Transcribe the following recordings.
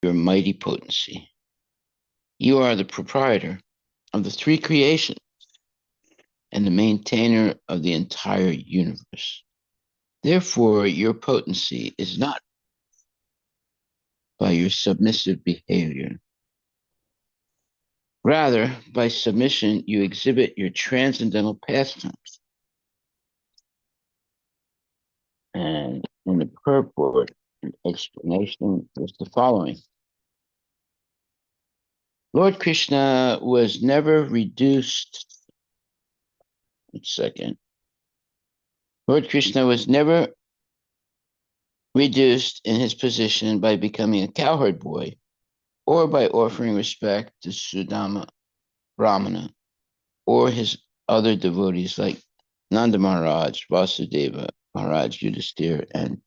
your mighty potency. You are the proprietor of the three creations and the maintainer of the entire universe. Therefore, your potency is not by your submissive behavior. Rather, by submission, you exhibit your transcendental pastimes. And in the purport and explanation is the following. Lord Krishna was never reduced. 1 second. Lord Krishna was never reduced in his position by becoming a cowherd boy or by offering respect to Sudama Brahmana or his other devotees like Nanda Maharaj, Vasudeva, Maharaj Yudhisthira, and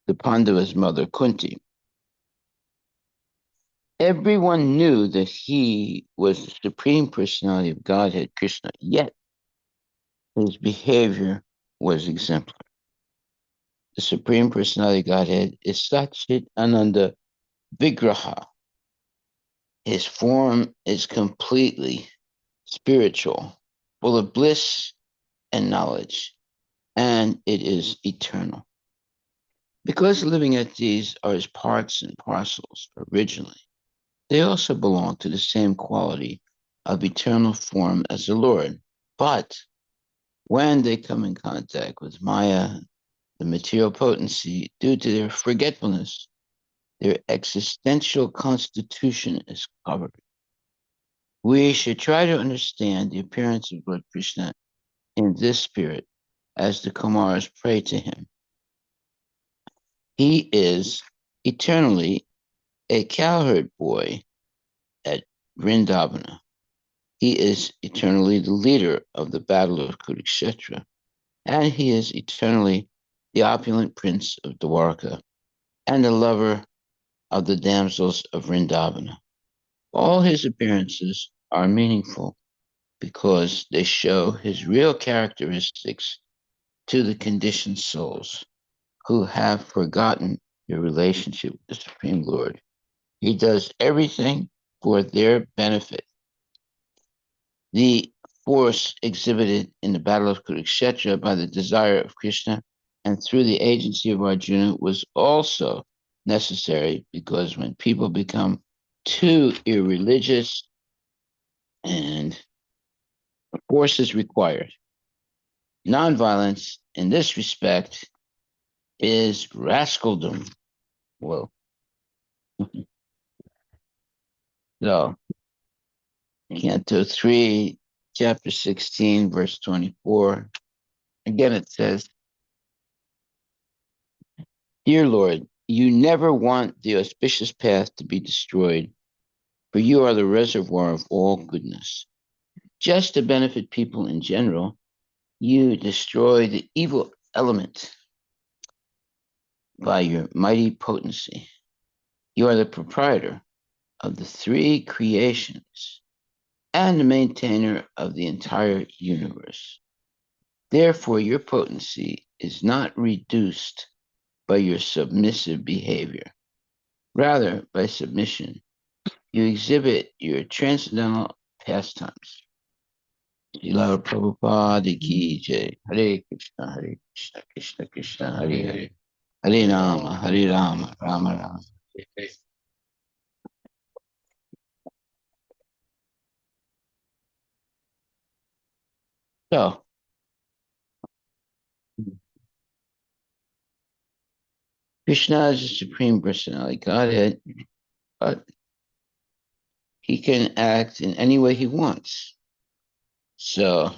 the Pandava's mother Kunti. Everyone knew that he was the Supreme Personality of Godhead, Krishna, yet his behavior was exemplary. The Supreme Personality of Godhead is Satchit Ananda Vigraha. His form is completely spiritual, full of bliss and knowledge, and it is eternal. Because living entities are his parts and parcels originally, they also belong to the same quality of eternal form as the Lord. But when they come in contact with Maya, the material potency, due to their forgetfulness, their existential constitution is covered. We should try to understand the appearance of Lord Krishna in this spirit as the Kumars pray to him. He is eternally a cowherd boy at Vrindavana. He is eternally the leader of the battle of Kurukshetra, and he is eternally the opulent prince of Dwarka and the lover of the damsels of Vrindavana. All his appearances are meaningful because they show his real characteristics to the conditioned souls who have forgotten their relationship with the Supreme Lord. He does everything for their benefit. The force exhibited in the Battle of Kurukshetra by the desire of Krishna and through the agency of Arjuna was also necessary because when people become too irreligious and force is required. Nonviolence in this respect is rascaldom. Whoa. So, Canto 3, chapter 16, verse 24. Again, it says, Dear Lord, you never want the auspicious path to be destroyed, for you are the reservoir of all goodness. Just to benefit people in general, you destroy the evil element by your mighty potency. You are the proprietor of the three creations and the maintainer of the entire universe. Therefore, your potency is not reduced by your submissive behavior. Rather, by submission, you exhibit your transcendental pastimes. Srila Prabhupada ki jai. Hare Krishna, Krishna Krishna, Hare Hare. Hare Rama, Rama Rama. So, Krishna is the Supreme Personality Godhead, but he can act in any way he wants. So,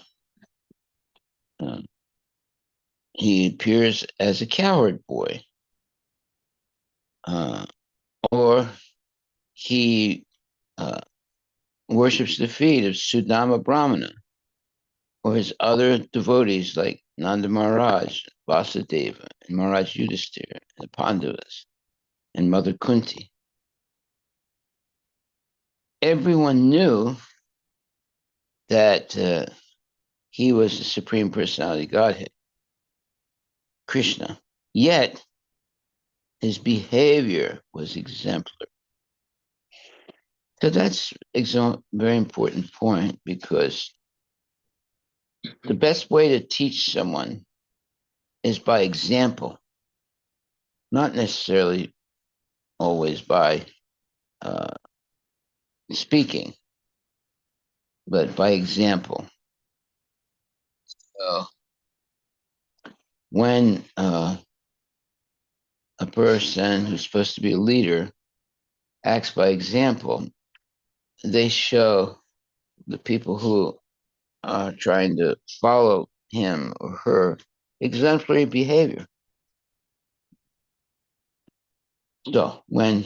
uh, he appears as a cowherd boy, uh, or he uh, worships the feet of Sudama Brahmana, or his other devotees like Nanda Maharaj, Vasudeva, and Maharaj Yudhisthira, and the Pandavas, and Mother Kunti. Everyone knew that he was the Supreme Personality Godhead, Krishna. Yet his behavior was exemplary So that's a very important point, because the best way to teach someone is by example, not necessarily always by uh, speaking, but by example. So when a person who's supposed to be a leader acts by example, they show the people who are trying to follow him or her exemplary behavior. So when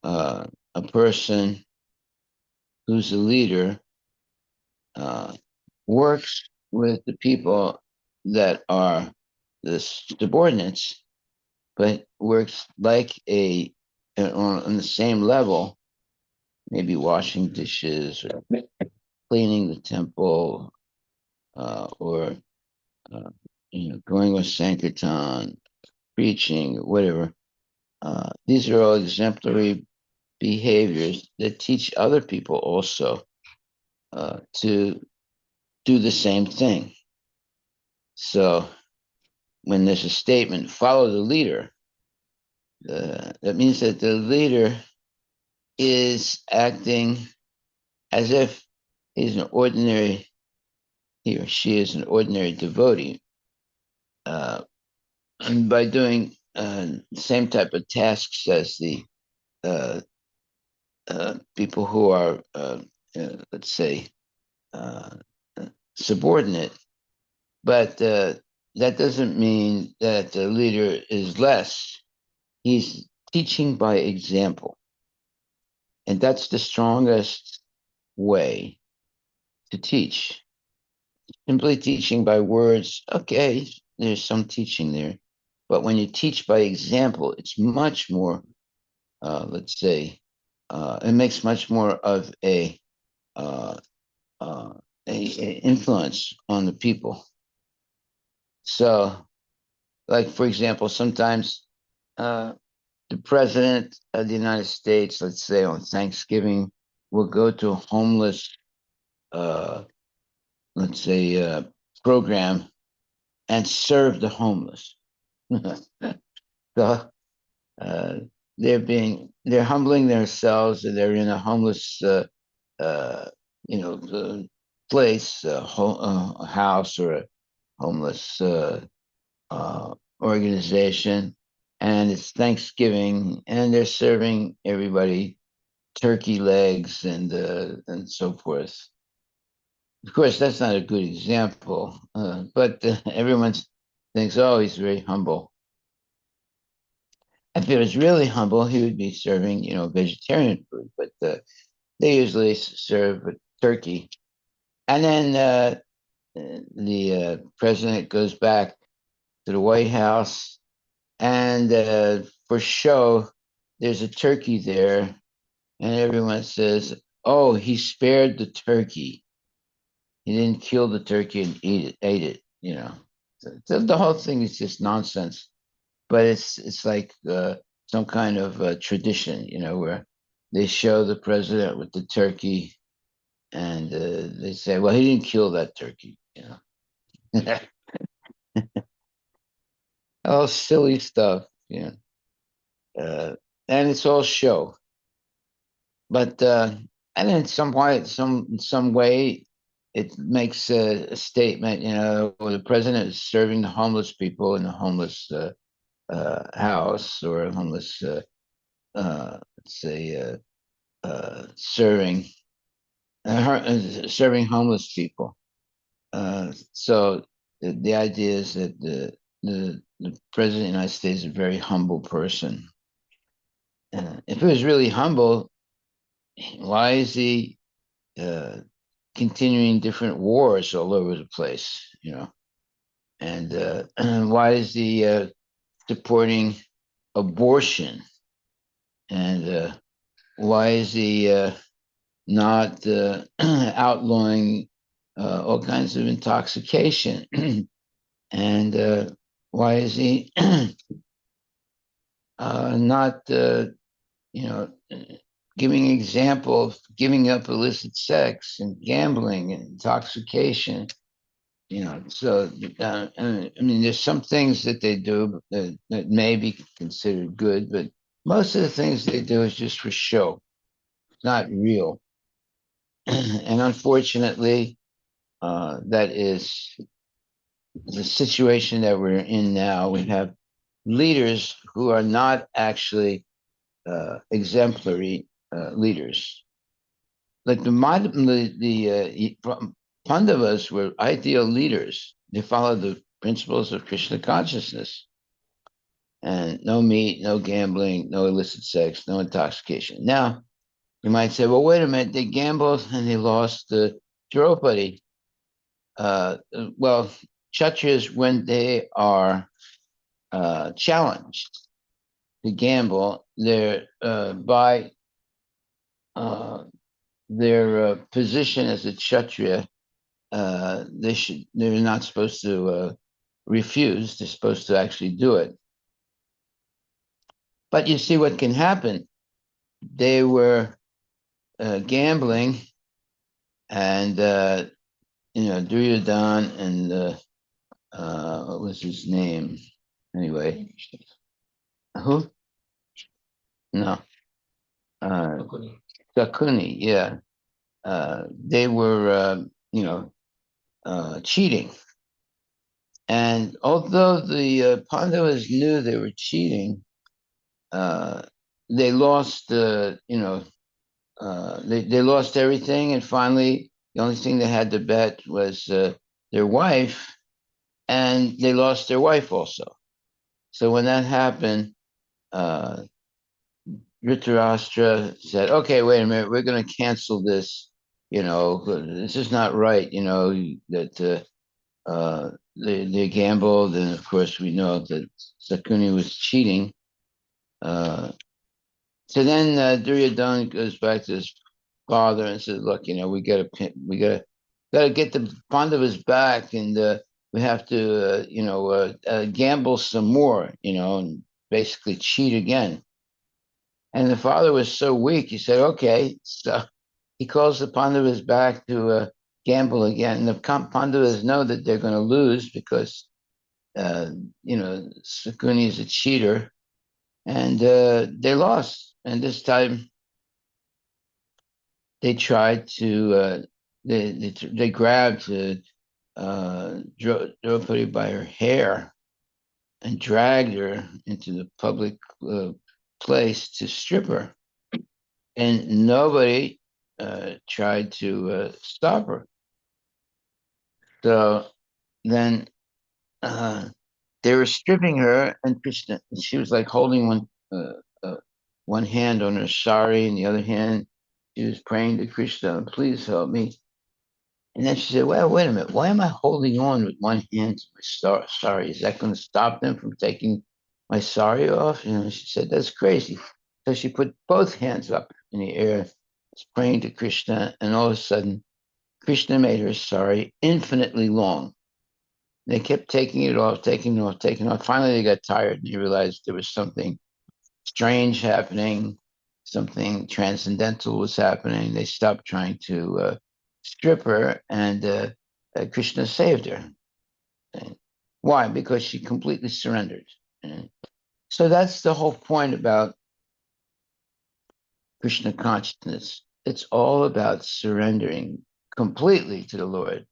uh, a person who's a leader uh, works with the people that are the subordinates, but works like on the same level, maybe washing dishes or cleaning the temple, or uh, going with Sankirtan, preaching, whatever. These are all exemplary behaviors that teach other people also to do the same thing. So when there's a statement, follow the leader, that means that the leader is acting as if he's an ordinary, he or she is an ordinary devotee, and by doing the same type of tasks as the uh, people who are, let's say, uh, subordinate. But that doesn't mean that the leader is less. He's teaching by example. And that's the strongest way to teach. Simply teaching by words, okay, there's some teaching there. But when you teach by example, it's much more, let's say, it makes much more of uh, uh, a influence on the people. So, like, for example, sometimes uh, the president of the United States, let's say on Thanksgiving, will go to a homeless, uh, let's say, program and serve the homeless. So uh, they're humbling themselves, and they're in a homeless, uh, place, a house, or a homeless organization, and it's Thanksgiving, and they're serving everybody turkey legs and so forth. Of course, that's not a good example, but everyone thinks, oh, he's very humble. If he was really humble, he would be serving, vegetarian food, but they usually serve turkey. And then the president goes back to the White House, and for show, there's a turkey there, and everyone says, "Oh, he spared the turkey. He didn't kill the turkey and ate it." So the whole thing is just nonsense. But it's like some kind of tradition, where they show the president with the turkey, and they say, "Well, he didn't kill that turkey." All silly stuff. Uh, and it's all show. But and in some way, it makes a statement. Where the president is serving the homeless people in the homeless house, or a homeless, let's say, serving homeless people. So the idea is that the president of the United States is a very humble person. If he was really humble, why is he uh, continuing different wars all over the place? And why is he supporting abortion? And why is he not outlawing all kinds of intoxication? And why is he not, you know, giving example of giving up illicit sex and gambling and intoxication. So I mean, there's some things that they do that may be considered good, but most of the things they do is just for show, not real. And unfortunately, that is the situation that we're in now. We have leaders who are not actually exemplary leaders. Like the Pandavas were ideal leaders. They followed the principles of Krishna consciousness, and no meat, no gambling, no illicit sex, no intoxication. Now, you might say, well, wait a minute, they gambled and they lost Draupadi. Well, Kshatriyas, when they are challenged to gamble, they're by their position as a Kshatriya, they're not supposed to refuse. They're supposed to actually do it. But you see what can happen. They were gambling, and Duryodhan and what was his name? Anyway, who? No, Sakuni. Yeah, they were cheating, and although the Pandavas knew they were cheating, uh, they lost. They lost everything, and finally, the only thing they had to bet was their wife, and they lost their wife also. So when that happened, uh, Dhritarashtra said, "Okay, wait a minute, we're going to cancel this. This is not right. That they gambled, and of course we know that Sakuni was cheating." So then Duryodhana goes back to his father and says, "Look, we gotta get the Pandavas back, and we have to, gamble some more, and basically cheat again." And the father was so weak, he said, "Okay." So he calls the Pandavas back to gamble again. And the Pandavas know that they're going to lose because, uh, Sakuni is a cheater, and they lost. And this time they tried to they grabbed Draupadi by her hair and dragged her into the public place to strip her, and nobody tried to stop her. So then they were stripping her, and Krishna. And she was like holding one hand on her sari, and the other hand she was praying to Krishna, "Please help me." And then she said, "Well, wait a minute. Why am I holding on with one hand to my sari? Is that going to stop them from taking my sari off?" She said, "That's crazy." So she put both hands up in the air, praying to Krishna, and all of a sudden, Krishna made her sari infinitely long. They kept taking it off, taking it off, taking it off. Finally, they got tired and they realized there was something strange happening, something transcendental was happening. They stopped trying to strip her, and Krishna saved her. And why? Because she completely surrendered. And so that's the whole point about Krishna consciousness. It's all about surrendering completely to the Lord.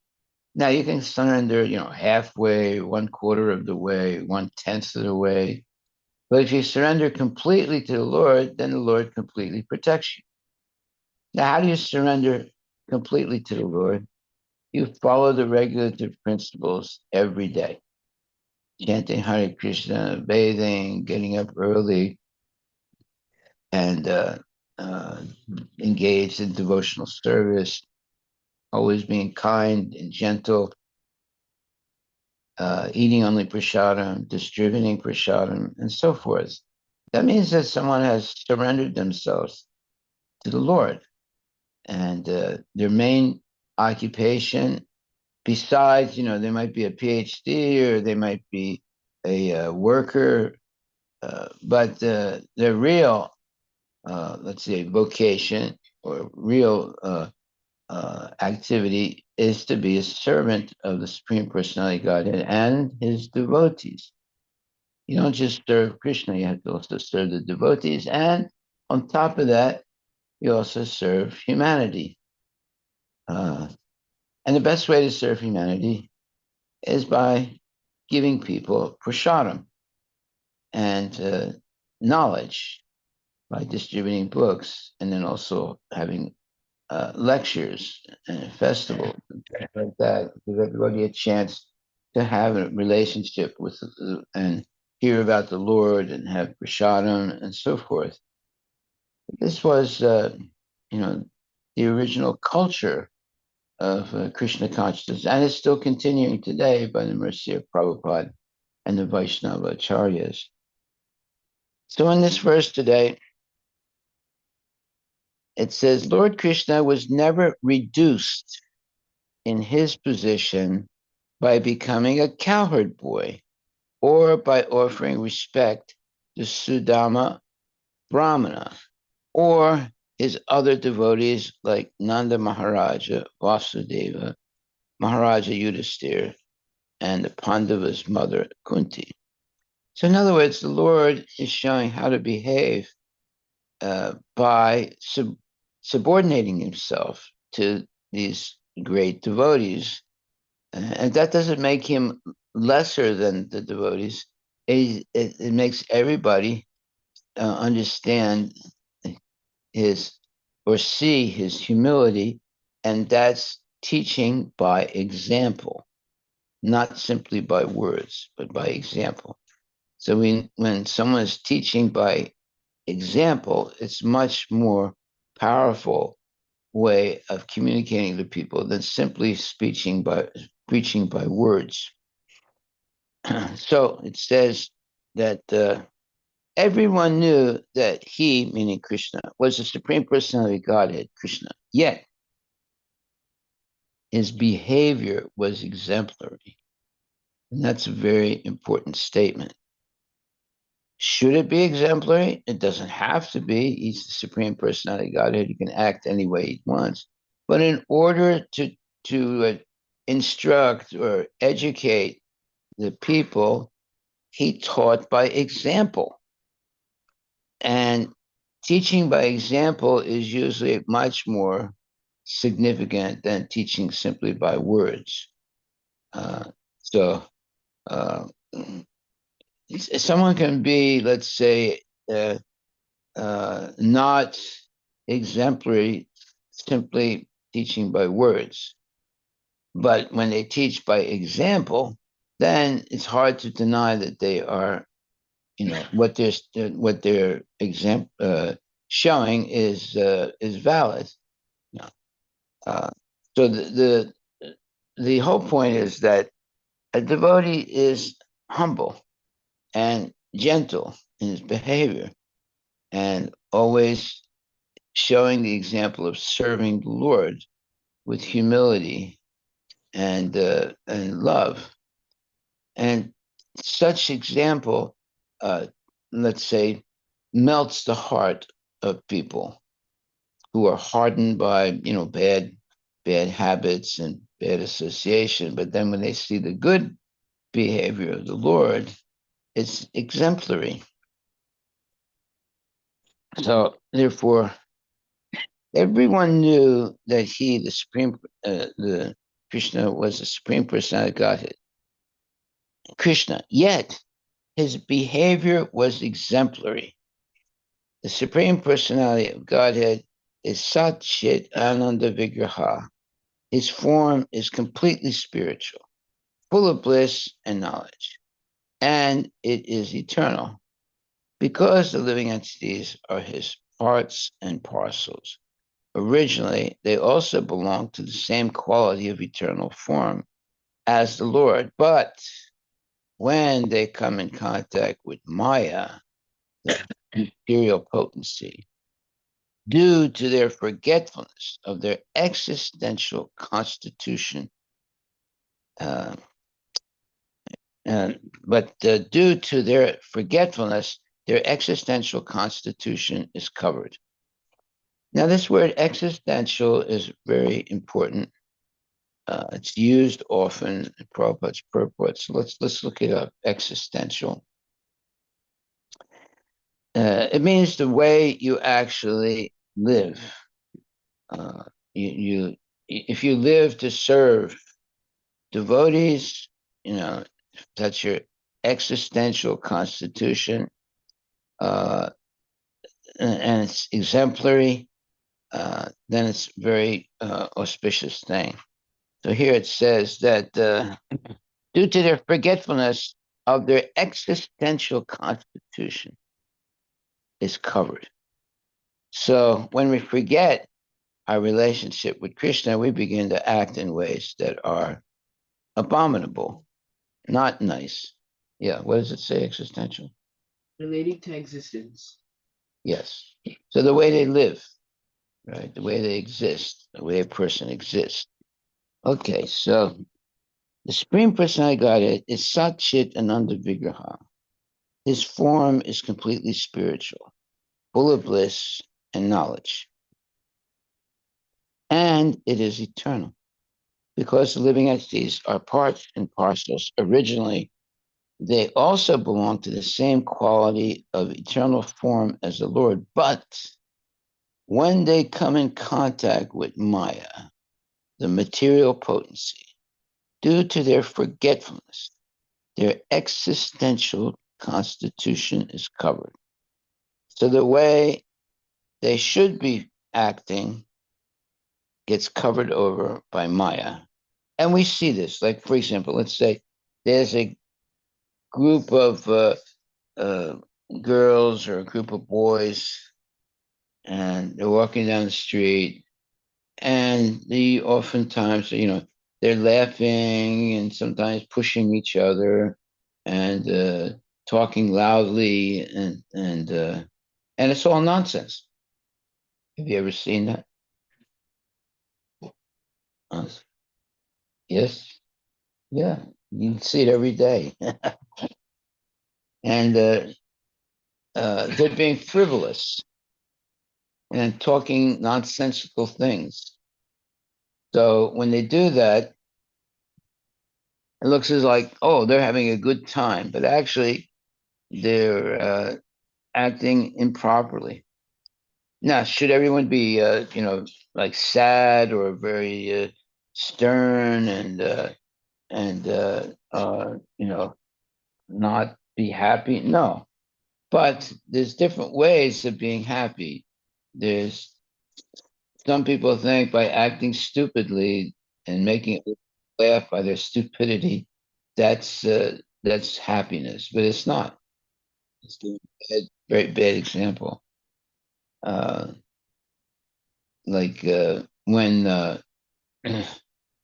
Now you can surrender, halfway, one quarter of the way, 1/10 of the way. But if you surrender completely to the Lord, then the Lord completely protects you. Now, how do you surrender completely to the Lord? You follow the regulative principles every day. Chanting Hare Krishna, bathing, getting up early, and uh, engaged in devotional service, always being kind and gentle, eating only prasadam, distributing prasadam, and so forth. That means that someone has surrendered themselves to the Lord. And their main occupation, besides, they might be a PhD or they might be a worker, but their real let's say, vocation or real activity is to be a servant of the Supreme Personality of Godhead and his devotees. You don't just serve Krishna, you have to also serve the devotees. And on top of that, you also serve humanity. Uh, and the best way to serve humanity is by giving people prasadam and knowledge, by distributing books, and then also having lectures and festivals and things like that. Give everybody a chance to have a relationship with and hear about the Lord and have prasadam and so forth. This was, you know, the original culture of Krishna consciousness, and it's still continuing today by the mercy of Prabhupada and the Vaishnava Acharyas. So in this verse today, it says, Lord Krishna was never reduced in his position by becoming a cowherd boy or by offering respect to Sudama Brahmana or his other devotees like Nanda Maharaja, Vasudeva, Maharaja Yudhisthira, and the Pandava's mother Kunti. So in other words, the Lord is showing how to behave by subordinating himself to these great devotees. And that doesn't make him lesser than the devotees. It makes everybody understand his or see his humility, and that's teaching by example, not simply by words, but by example. So when someone is teaching by example, it's much more powerful way of communicating to people than simply preaching by words. So it says that everyone knew that he, meaning Krishna, was the Supreme Personality of Godhead, Krishna. Yet his behavior was exemplary. And that's a very important statement. Should it be exemplary? It doesn't have to be. He's the Supreme Personality of Godhead. He can act any way he wants. But in order to instruct or educate the people, he taught by example. And teaching by example is usually much more significant than teaching simply by words. So someone can be, let's say, not exemplary simply teaching by words. But when they teach by example, then it's hard to deny that they are, what they're showing is valid. You know. So the whole point is that a devotee is humble and gentle in his behavior and always showing the example of serving the Lord with humility and love. And such example, let's say, melts the heart of people who are hardened by bad habits and bad association. But then when they see the good behavior of the Lord, it's exemplary. So therefore, everyone knew that he, the Krishna, was the Supreme Personality of Godhead, Krishna. Yet his behavior was exemplary. The Supreme Personality of Godhead is Sat Chit Ananda Vigraha. His form is completely spiritual, full of bliss and knowledge, and it is eternal because the living entities are his parts and parcels. Originally, they also belong to the same quality of eternal form as the Lord, but when they come in contact with Maya, the material potency, due to their forgetfulness of their existential constitution, uh, but due to their forgetfulness, their existential constitution is covered. Now, this word existential is very important. It's used often in Prabhupada's purport. So let's look it up. Existential. It means the way you actually live. Uh, you if you live to serve devotees, that's your existential constitution, uh, and it's exemplary. Then it's a very auspicious thing. So here it says that due to their forgetfulness of their existential constitution is covered. So when we forget our relationship with Krishna, we begin to act in ways that are abominable, not nice. Yeah, what does it say, existential? Relating to existence. Yes. So the way they live, right? The way they exist, the way a person exists. Okay, so the Supreme Personality of Godhead is Sat Chit Ananda Vigraha. His form is completely spiritual, full of bliss and knowledge. And it is eternal. Because the living entities are parts and parcels originally, they also belong to the same quality of eternal form as the Lord. But when they come in contact with Maya, the material potency, due to their forgetfulness, their existential constitution is covered. So the way they should be acting gets covered over by Maya. And we see this, like, for example, let's say there's a group of uh, girls or a group of boys, and they're walking down the street, and they oftentimes, they're laughing and sometimes pushing each other and talking loudly, and it's all nonsense. Have you ever seen that? Uh, yes, yeah, you can see it every day, and they're being frivolous and talking nonsensical things. So when they do that, it looks as like, oh, they're having a good time, but actually they're acting improperly. Now, should everyone be, like sad or very stern and not be happy? No, but there's different ways of being happy. There's some people think by acting stupidly and making it laugh by their stupidity, that's happiness, but it's not. It's a very bad example. Uh, like when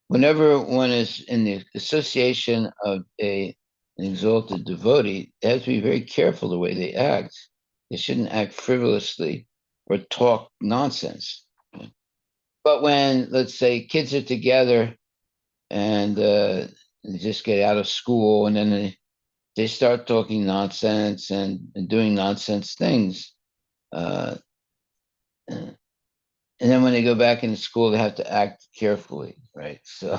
whenever one is in the association of an exalted devotee, they have to be very careful the way they act. They shouldn't act frivolously or talk nonsense. But when, let's say, kids are together and they just get out of school and then they start talking nonsense and doing nonsense things, uh, and then when they go back into school, they have to act carefully, right? So,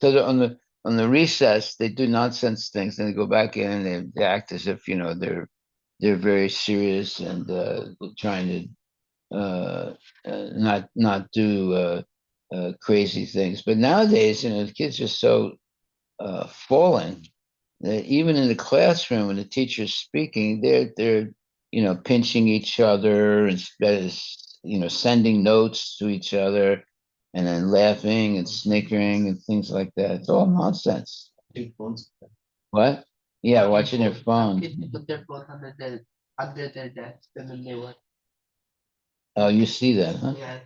so on the recess, they do nonsense things, and they go back in and they act as if they're very serious and trying to not do crazy things. But nowadays, the kids are so fallen that even in the classroom, when the teacher's speaking, they're pinching each other instead of sending notes to each other, and then laughing and snickering and things like that. It's all nonsense. What? Yeah, watching their phone. Kids put their phone under their desk and then they watch. Oh, you see that, huh? Yeah.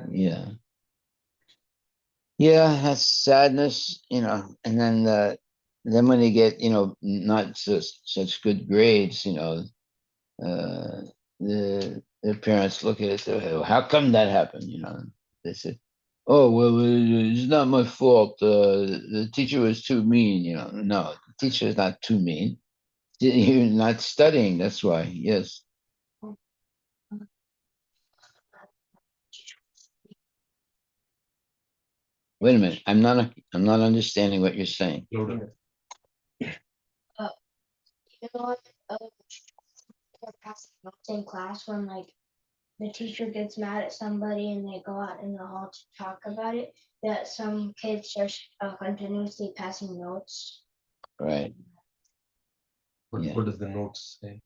Yeah. Yeah, that's sadness, and then when they get, not such good grades, uh, the parents look at it, say, "Oh, how come that happened?" They say, "Oh, well, it's not my fault. The teacher was too mean." No, the teacher is not too mean. You're not studying. That's why. Yes. Wait a minute. I'm not understanding what you're saying. Louder. You know what? They're passing notes in class when like the teacher gets mad at somebody and they go out in the hall to talk about it. That some kids are continuously passing notes. Right. What, Yeah. what does the notes say?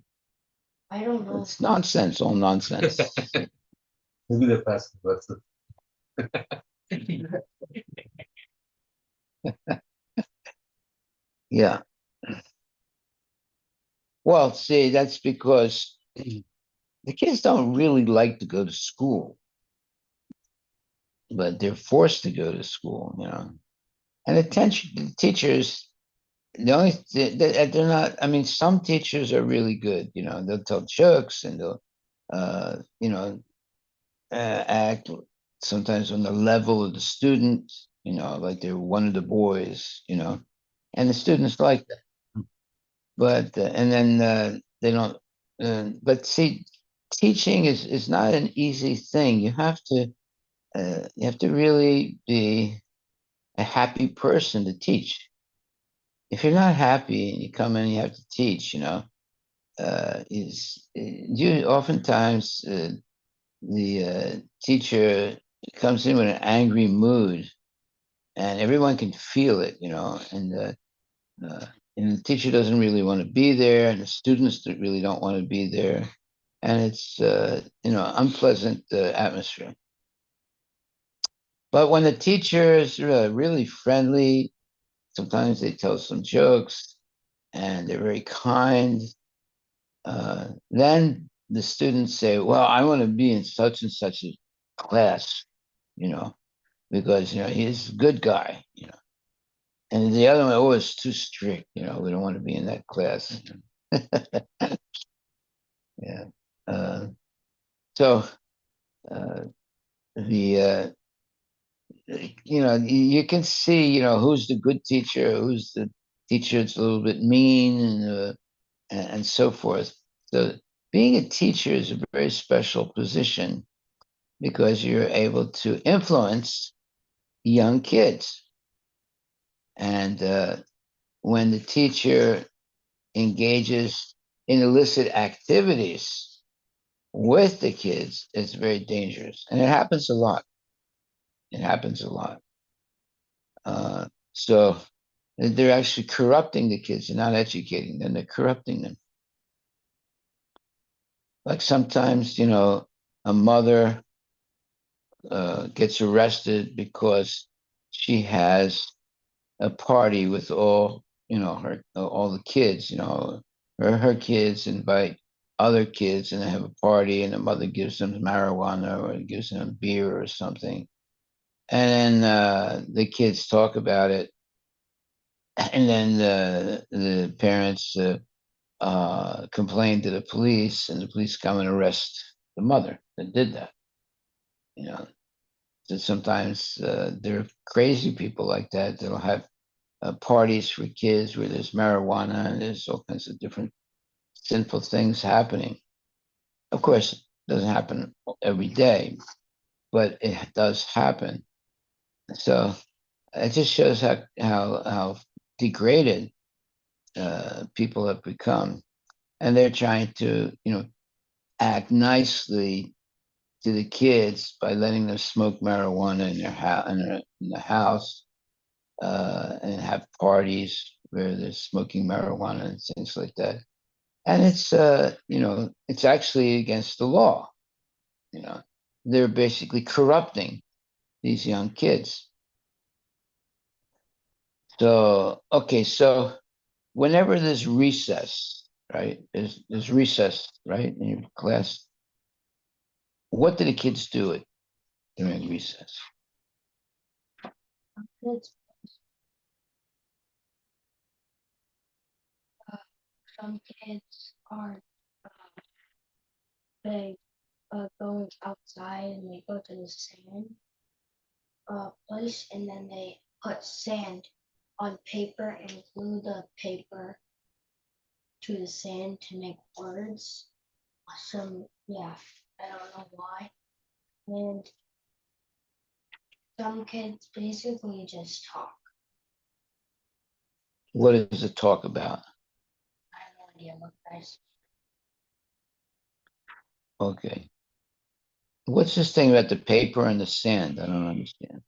I don't know. It's nonsense. All nonsense. Maybe they're passing verses. Yeah. Well, see, that's because the kids don't really like to go to school, but they're forced to go to school, you know. And the teachers, the only they're not. I mean, some teachers are really good. You know, they'll tell jokes and they'll, you know, act sometimes on the level of the student. You know, like they're one of the boys. You know, and the students like that. But and then they don't. But see, teaching is not an easy thing. You have to really be a happy person to teach. If you're not happy and you come in and you have to teach, you know, is you oftentimes the teacher comes in with an angry mood, and everyone can feel it, you know, uh, and the teacher doesn't really want to be there, and the students really don't want to be there, and it's you know, unpleasant atmosphere. But when the teacher is really friendly, sometimes they tell some jokes and they're very kind. Then the students say, "Well, I want to be in such and such a class," you know, because you know he's a good guy, you know. And the other one, oh, it's too strict, you know. We don't want to be in that class. Yeah. Uh, so uh, the you know you can see you know who's the good teacher, who's the teacher that's a little bit mean, and so forth. So being a teacher is a very special position because you're able to influence young kids. And when the teacher engages in illicit activities with the kids, it's very dangerous. And it happens a lot. It happens a lot. So they're actually corrupting the kids. They're not educating them, they're corrupting them. Like sometimes, you know, a mother gets arrested because she has a party with all you know her all the kids. You know, her kids invite other kids and they have a party, and the mother gives them marijuana or gives them beer or something, and then the kids talk about it, and then the parents complain to the police, and the police come and arrest the mother that did that. You know, so sometimes there are crazy people like that that'll have parties for kids where there's marijuana and there's all kinds of different sinful things happening. Of course, it doesn't happen every day, but it does happen. So it just shows how degraded people have become, and they're trying to you know act nicely to the kids by letting them smoke marijuana in their house in the house and have parties where they're smoking marijuana and things like that. And it's you know it's actually against the law. You know, they're basically corrupting these young kids. So okay, so whenever there's recess, right? There's recess, right, in your class. What do the kids do it during recess? Kids, uh, some kids are they go outside and they go to the sand place and then they put sand on paper and glue the paper to the sand to make words. Yeah, I don't know why. And some kids basically just talk. What does it talk about? I have no idea what guys. Okay. What's this thing about the paper and the sand? I don't understand.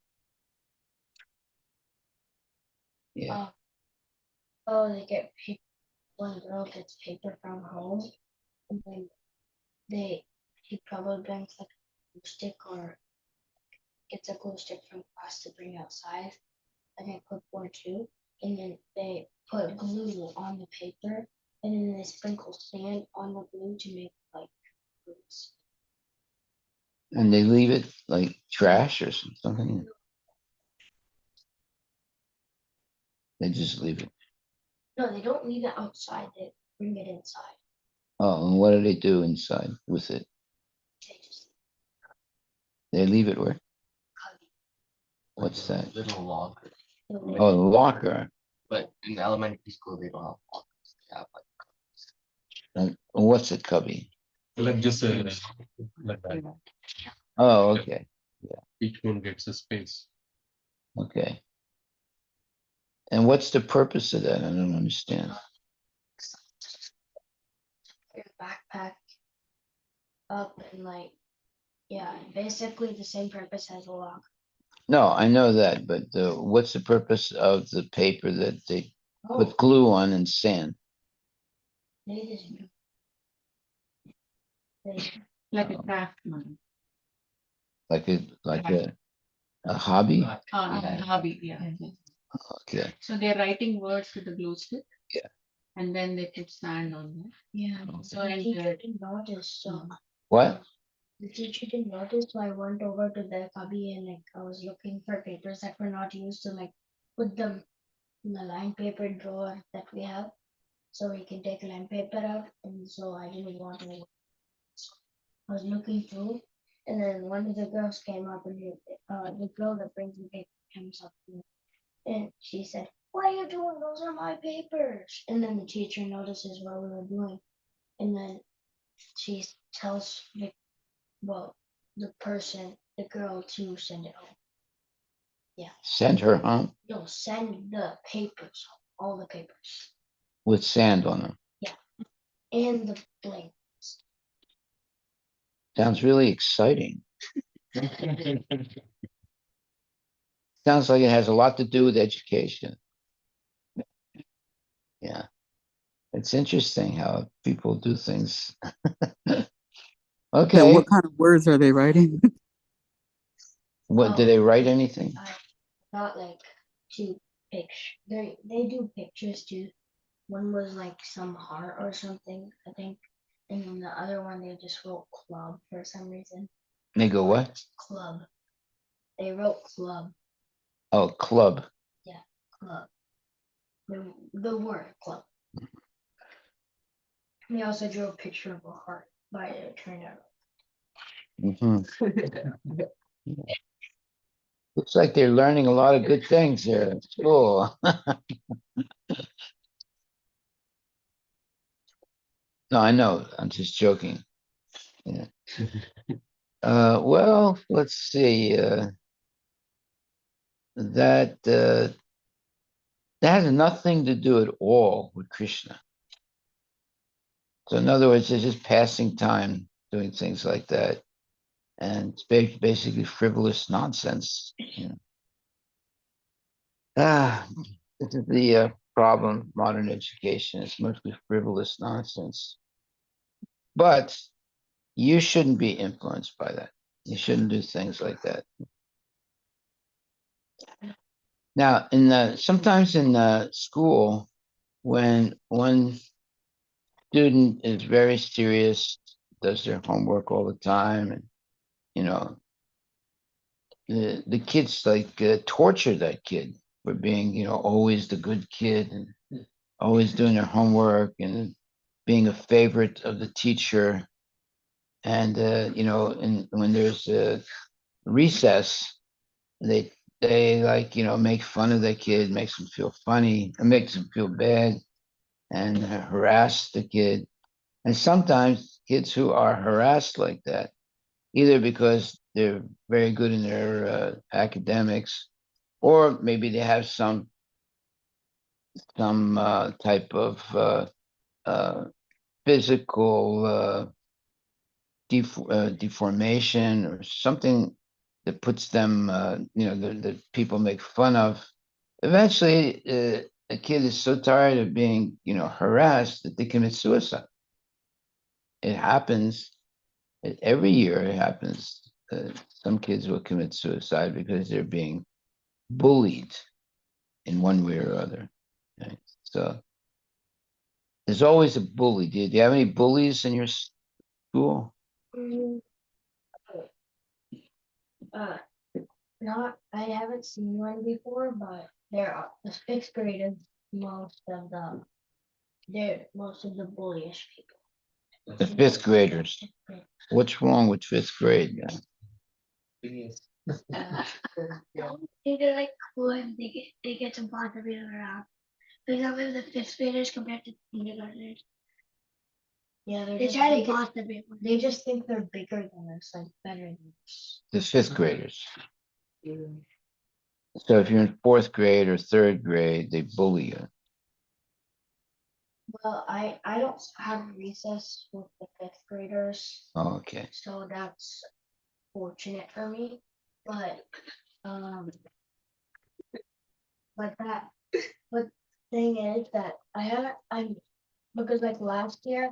Yeah. They get paper. One girl gets paper from home, and then he probably brings like a glue stick or gets a glue stick from class to bring outside, like a clipboard too. And then they put glue on the paper, and then they sprinkle sand on the glue to make like glues. And they leave it like trash or something. They just leave it. No, they don't leave it outside. They bring it inside. Oh, and what do they do inside with it? They just They leave it where? cubby. What's that? Little locker. Oh, the locker. But in elementary school, they don't have lockers. They have like And what's a cubby? Like just like that. Oh, okay. Each one gets a space. Okay. And what's the purpose of that? I don't understand. Your backpack up and like yeah, basically the same purpose as a locker. No, I know that, but what's the purpose of the paper that they Oh, put glue on and sand? they just they Like a craft one. Like a hobby? Hobby, yeah. Okay. So they're writing words with the glue stick. Yeah. And then they put sand on them. yeah. So The and teacher didn't notice, so What? the teacher didn't notice, so I went over to the cubby and like I was looking for papers that were not used to like put them in the lined paper drawer that we have, so we can take lined paper out. And so I didn't want to. I was looking through, and then one of the girls came up, and the girl that brings the paper comes up to me, and she said, "What are you doing? Those are my papers." And then the teacher notices what we were doing, and then she tells the person, the girl, to send it home. Send her home No, send the papers, all the papers, with sand on them. and the blank. Sounds really exciting. Sounds like it has a lot to do with education. Yeah. It's interesting how people do things. Okay. And what kind of words are they writing? What did they write anything? I got like two pictures. They do pictures too. One was like some heart or something, I think, and then the other one they just wrote club for some reason. They go what? Club. They wrote club. Oh, club. Club. The word club. They also drew a picture of a heart, but it turned out. Looks like they're learning a lot of good things here at school. No, I know. I'm just joking. Yeah. Well, let's see. That has nothing to do at all with Krishna. So in other words, they're just passing time doing things like that. And it's basically frivolous nonsense. You know. This is the problem. Modern education is mostly frivolous nonsense. But you shouldn't be influenced by that. You shouldn't do things like that. Now, sometimes in school, when one student is very serious, does their homework all the time, and you know, the kids like torture that kid for being, always the good kid and always doing their homework and being a favorite of the teacher. And and when there's a recess, they like make fun of that kid, makes them feel funny, and makes them feel bad. and harass the kid. And sometimes kids who are harassed like that, either because they're very good in their academics, or maybe they have some type of uh, physical deformation or something that puts them, that people make fun of. Eventually, a kid is so tired of being, harassed that they commit suicide. It happens every year. It happens. Some kids will commit suicide because they're being bullied in one way or other. Right? So there's always a bully. Do you have any bullies in your school? Mm, Uh, not, I haven't seen one before, but there are the fifth graders, most of the bullish people. The fifth graders. What's wrong with fifth grade? They're like cool and they get to bother me around. For example, the fifth graders compared to kindergartners. Yeah, they try to boss everyone. They just think they're bigger than us, like better than us. The fifth graders. So if you're in fourth grade or third grade, they bully you. Well, I don't have recess with the fifth graders, Oh, okay. so that's fortunate for me. But um, but but thing is that I'm because like last year,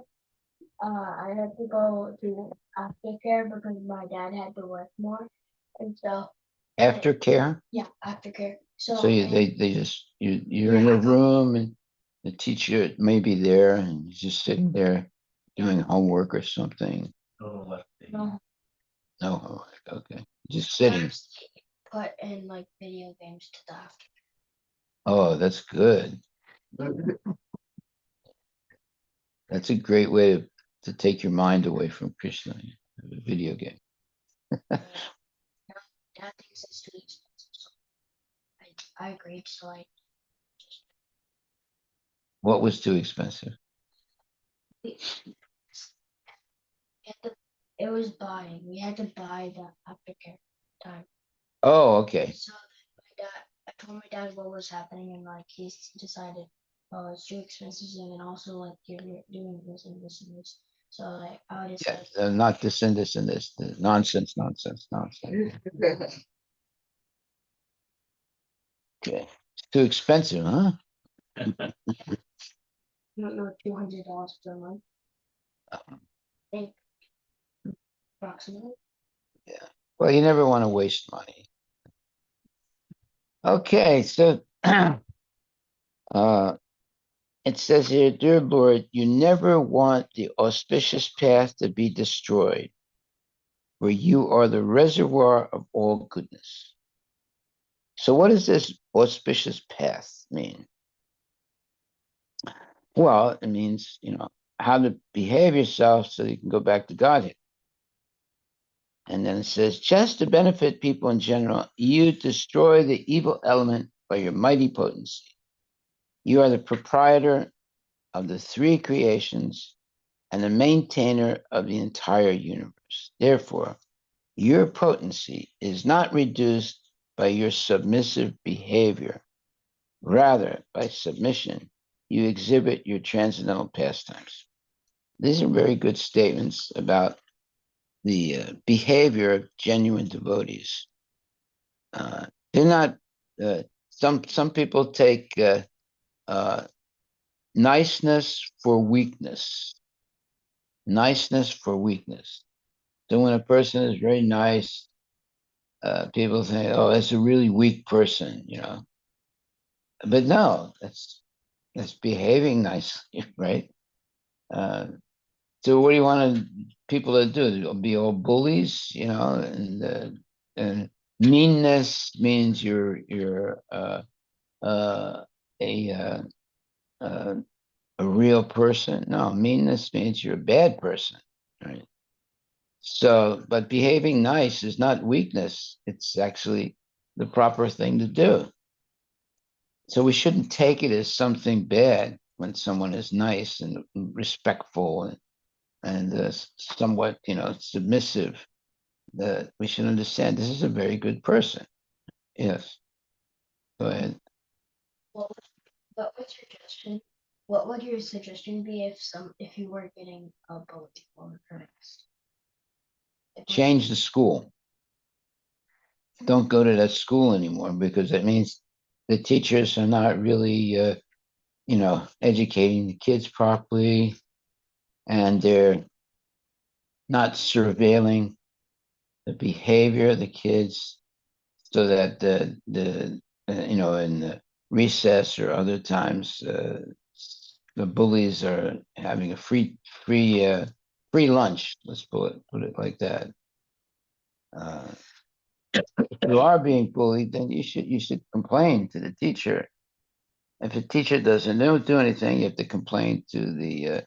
I had to go to aftercare because my dad had to work more, and so Aftercare. yeah, aftercare. So they just you're in a room and the teacher may be there and he's just sitting there doing homework or something. no, No homework. Okay. Just sitting. put in like video games to the after. Oh, that's good. That's a great way to take your mind away from Krishna. A video game. Dad thinks it's too expensive, so I agreed. So I What was too expensive? we had to, it was buying. We had to buy the aftercare time. Oh, okay. So then I told my dad what was happening, and like he decided, oh, it's too expensive, and then also like you're doing this and this and this. So like I Yeah, decided, not this and this and this. The nonsense, nonsense, nonsense. Okay. It's too expensive, huh? I don't know, $200 per month. I think approximately. Yeah. Well, you never want to waste money. Okay, so it says here, dear Lord, you never want the auspicious path to be destroyed, where you are the reservoir of all goodness. So what does this auspicious path mean? Well, it means, how to behave yourself so you can go back to Godhead. And then it says, just to benefit people in general, you destroy the evil element by your mighty potency. You are the proprietor of the three creations and the maintainer of the entire universe. Therefore, your potency is not reduced by your submissive behavior. Rather, by submission, you exhibit your transcendental pastimes. These are very good statements about the behavior of genuine devotees. They're not. Some people take niceness for weakness. Niceness for weakness. So when a person is very nice, people think, "Oh, that's a really weak person," But no, that's behaving nicely, right? Uh, so what do you want people to do? Be all bullies, and meanness means you're a uh, a real person. No, meanness means you're a bad person, right? So, but behaving nice is not weakness. It's actually the proper thing to do. So we shouldn't take it as something bad. when someone is nice and respectful and somewhat, submissive, that we should understand this is a very good person. Yes. Go ahead. What would, what would suggestion? What would your suggestion be if you were getting a bully or harassed? Change the school. Don't go to that school anymore because that means the teachers are not really, educating the kids properly, and they're not surveilling the behavior of the kids, so that in the recess or other times, the bullies are having a free lunch. Let's put it like that. Uh, if you are being bullied, then you should complain to the teacher. If the teacher don't do anything, you have to complain to the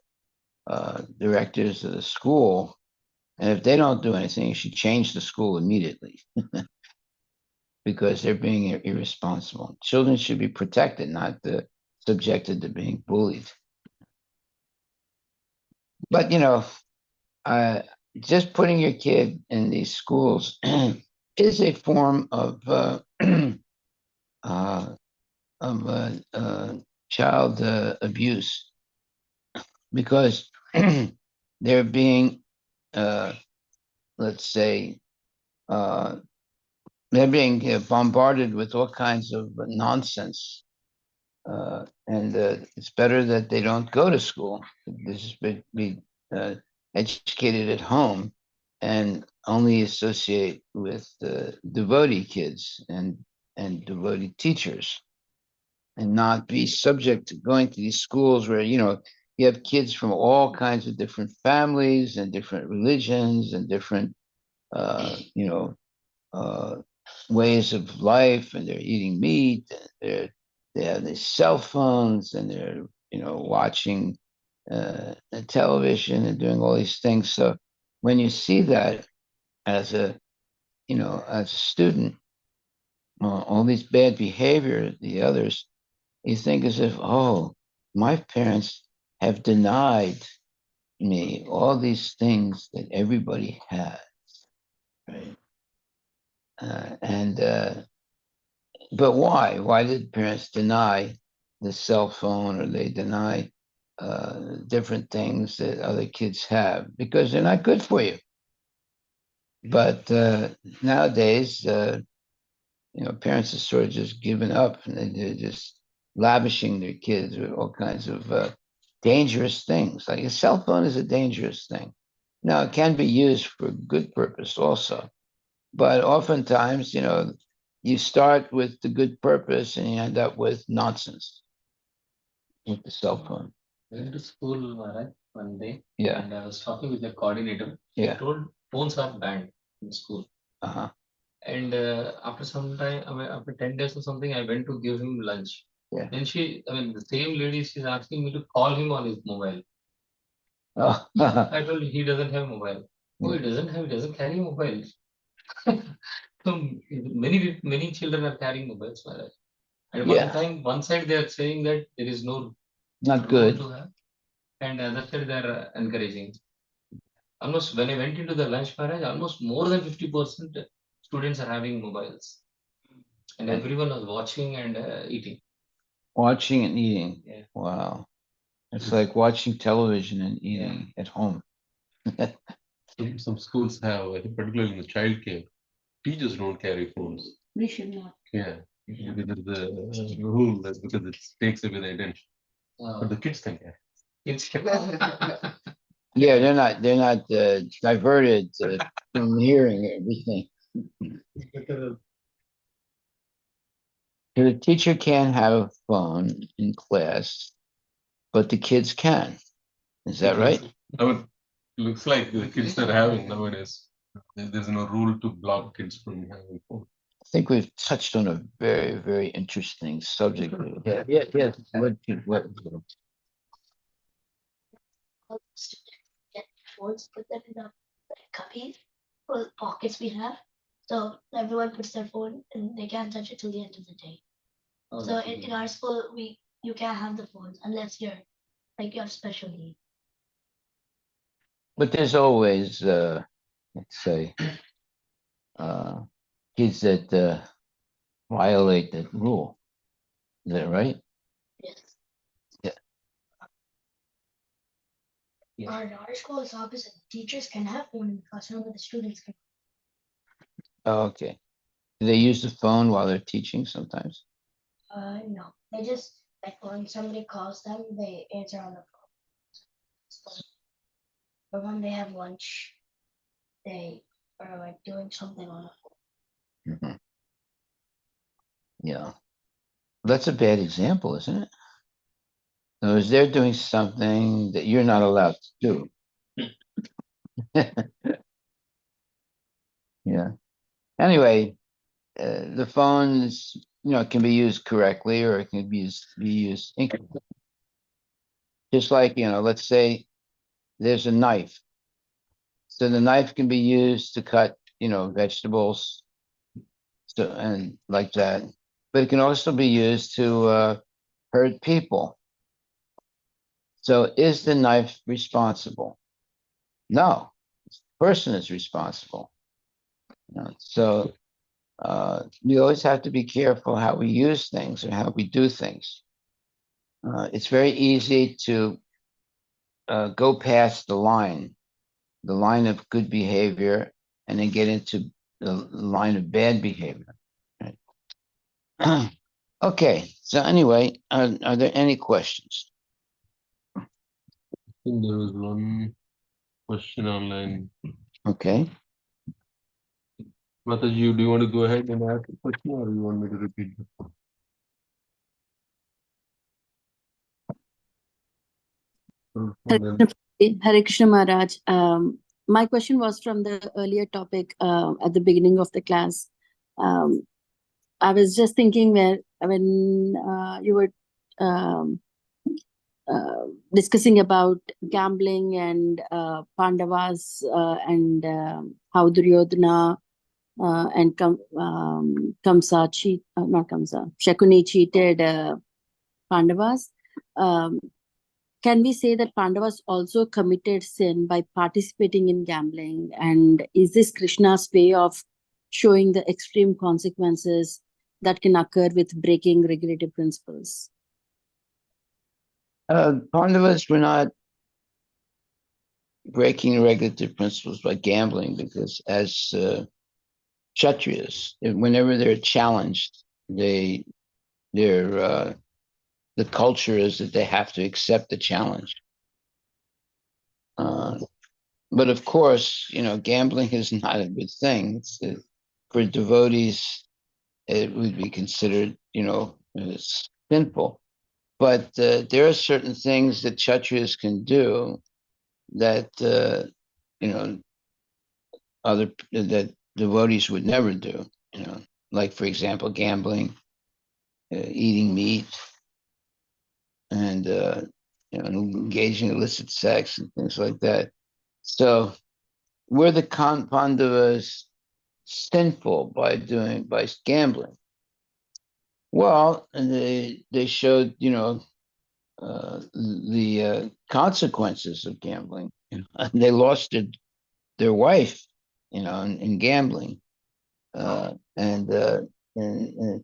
directors of the school. And if they don't do anything, you should change the school immediately because they're being irresponsible. Children should be protected, not subjected to being bullied. But uh, just putting your kid in these schools is a form of uh, child abuse because they're being, uh, let's say, uh, they're being bombarded with all kinds of nonsense. And it's better that they don't go to school. They just be educated at home and only associate with devotee kids and devotee teachers, and not be subject to going to these schools where you have kids from all kinds of different families and different religions and different uh, you know uh, ways of life, and they're eating meat, and they have these cell phones, and they're watching television and doing all these things. So when you see that as a student, all these bad behavior, the others, you think as if, oh, my parents have denied me all these things that everybody has, right? And But why? Why did parents deny the cell phone, or they deny different things that other kids have? Because they're not good for you. But nowadays, parents are sort of just giving up, and they're just lavishing their kids with all kinds of dangerous things. Like a cell phone is a dangerous thing. Now, it can be used for good purpose also, but oftentimes, you start with the good purpose and you end up with nonsense with the cell phone. I went to school, Maharaj, one day, Yeah, and I was talking with the coordinator. She yeah, told phones are banned in school. uh-huh, And after some time, I mean, after 10 days or something, I went to give him lunch. yeah. Then the same lady, she's asking me to call him on his mobile. Oh, I told him he doesn't have mobile. Oh, he doesn't carry mobile. So many children are carrying mobiles, Maharaj. And yeah, one side they are saying that there is no not rule good. to have, and other side they are encouraging. Almost when I went into the lunch Maharaj, almost more than 50% students are having mobiles, and And everyone was watching and eating. watching and eating. Yeah. Wow. It's like watching television and eating at home. Some schools have, I think, particularly in the child care, teachers don't carry phones. We should not. Yeah, because there's the rule that's because it takes away the attention. But the kids can carry. Kids can. Yeah, they're not diverted from hearing everything. The teacher can't have a phone in class, but the kids can. Is that right? I mean, looks like the kids are having nowadays. There's no rule to block kids from having phone. I think we've touched on a very, very interesting subject. Yeah, yeah, yeah. What, All the students get phones, put them in the cubbies or pockets we have. So everyone puts their phone and they can't touch it till the end of the day. So in our school, we you can't have the phones unless you're like you're special need. But there's always, let's say, uh, kids that violate that rule. Is that right? Yes. Yeah. Yes. Our school is opposite. Teachers can have phone in the classroom, but the students can. Oh, okay. Do they use the phone while they're teaching sometimes? No. They just like when somebody calls them, they answer on the phone. But when they have lunch, they are like doing something on the phone. Mhm. Yeah. That's a bad example, isn't it? In other words, they're doing something that you're not allowed to do. Yeah. Anyway, the phones, can be used correctly or it can be used incorrectly. Just like, let's say there's a knife. So the knife can be used to cut, vegetables, so and like that. But it can also be used to hurt people. So is the knife responsible? No, the person is responsible. So we always have to be careful how we use things or how we do things. It's very easy to go past the line of good behavior, and then get into the line of bad behavior. Right? Okay, so anyway, are there any questions? I think there was one question online. Okay. Mataji, do you want to go ahead and ask the question or you want me to repeat it? Hare Krishna Maharaj. My question was from the earlier topic at the beginning of the class. I was just thinking when you were discussing about gambling and Pandavas and how Duryodhana and Kamsa not Kamsa, Shakuni cheated Pandavas. Can we say that Pandavas also committed sin by participating in gambling? And is this Krishna's way of showing the extreme consequences that can occur with breaking regulative principles? Pandavas were not breaking regulative principles by gambling because, as Kshatriyas, whenever they're challenged, the culture is that they have to accept the challenge. But of course, gambling is not a good thing. For devotees, it would be considered, as sinful. But there are certain things that Kshatriyas can do that that devotees would never do. Like for example, gambling, eating meat, and engaging in illicit sex and things like that. So were the Pandavas sinful by gambling? Well, they showed the consequences of gambling. They lost their wife, in gambling, and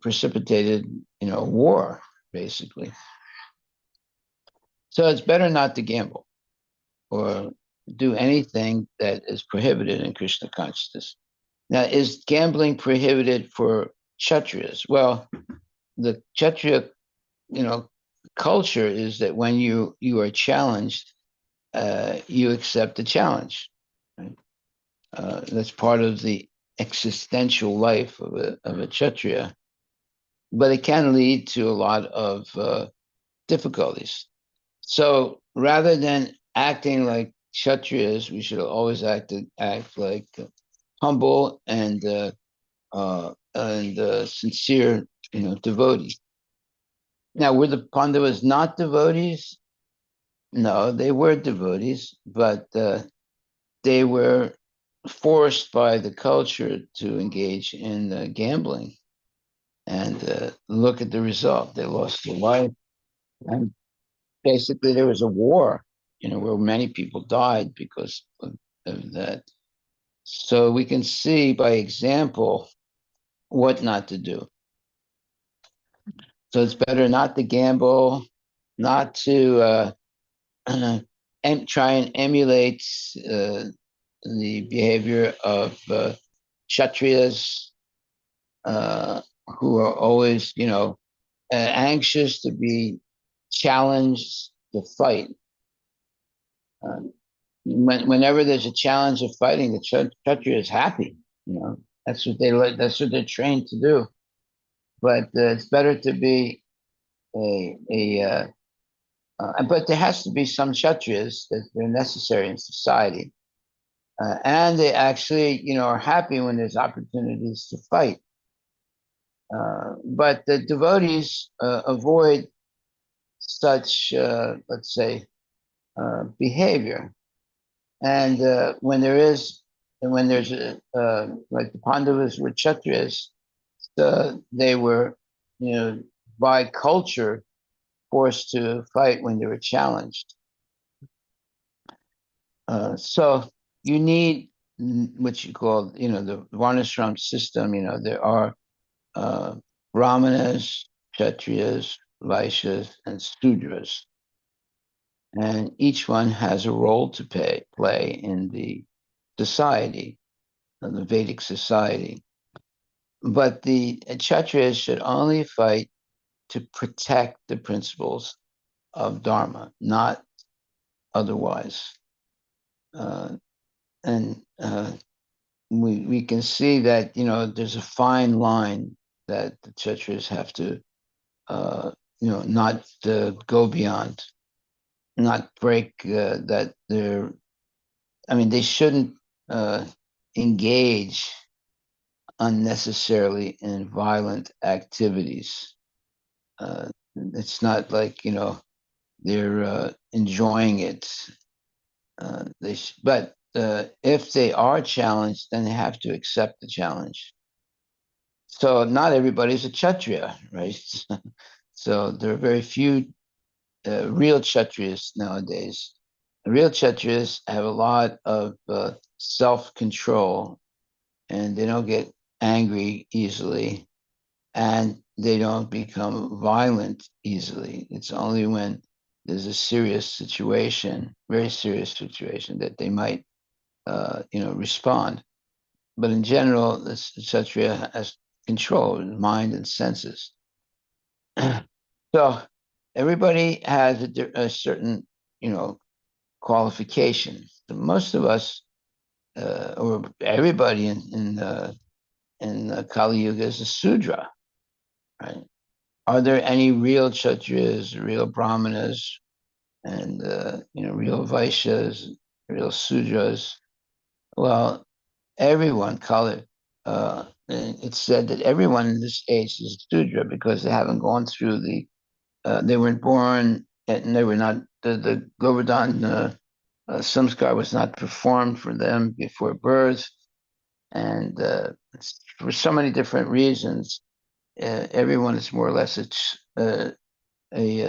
precipitated war basically. So it's better not to gamble or do anything that is prohibited in Krishna consciousness. Now, is gambling prohibited for Kshatriyas? Well, the Kshatriya, culture is that when you are challenged, you accept the challenge. Right? That's part of the existential life of a Kshatriya, but it can lead to a lot of difficulties. So rather than acting like Kshatriyas, we should always act like humble and sincere, devotees. Now, were the Pandavas not devotees? No, they were devotees, but they were forced by the culture to engage in gambling. And look at the result. They lost their wife, And basically, there was a war, where many people died because of that. So we can see by example what not to do. So it's better not to gamble, not to try and emulate the behavior of Kshatriyas, who are always, anxious to be challenged to fight. Whenever there's a challenge of fighting, the Kshatriya is happy. That's what they like. That's what they're trained to do. But it's better to be but there has to be some Kshatriyas that they're necessary in society. And they actually, are happy when there's opportunities to fight. But the devotees avoid such, let's say, behavior. And when there's like the Pandavas were Kshatriyas, they were, by culture, forced to fight when they were challenged. So you need what you call, the Varnashram system. There are Brahmanas, Kshatriyas, Vaishyas, and Sudras. And each one has a role to play in the society, in the Vedic society. But the Kshatriyas should only fight to protect the principles of Dharma, not otherwise. And we can see that there's a fine line that the Kshatriyas have to not go beyond, not break that they shouldn't engage unnecessarily in violent activities. It's not like they're enjoying it. But if they are challenged, then they have to accept the challenge. So not everybody's a Kshatriya, right? So there are very few real Kshatriyas nowadays. Real Kshatriyas have a lot of self-control, and they don't get angry easily, and they don't become violent easily. It's only when there's a serious situation, very serious situation, that they might, respond. But in general, the Kshatriya has control of mind and senses. So everybody has a certain, qualification. So most of us, or everybody in Kali Yuga is a Sudra, right? Are there any real Kshatriyas, real Brahmanas, and real Vaishyas, real Sudras? Well, everyone, Kali. It's said that everyone in this age is a Sudra because they haven't gone through they weren't born, and they were not, the Govardhan samskar was not performed for them before birth. And for so many different reasons, everyone is more or less a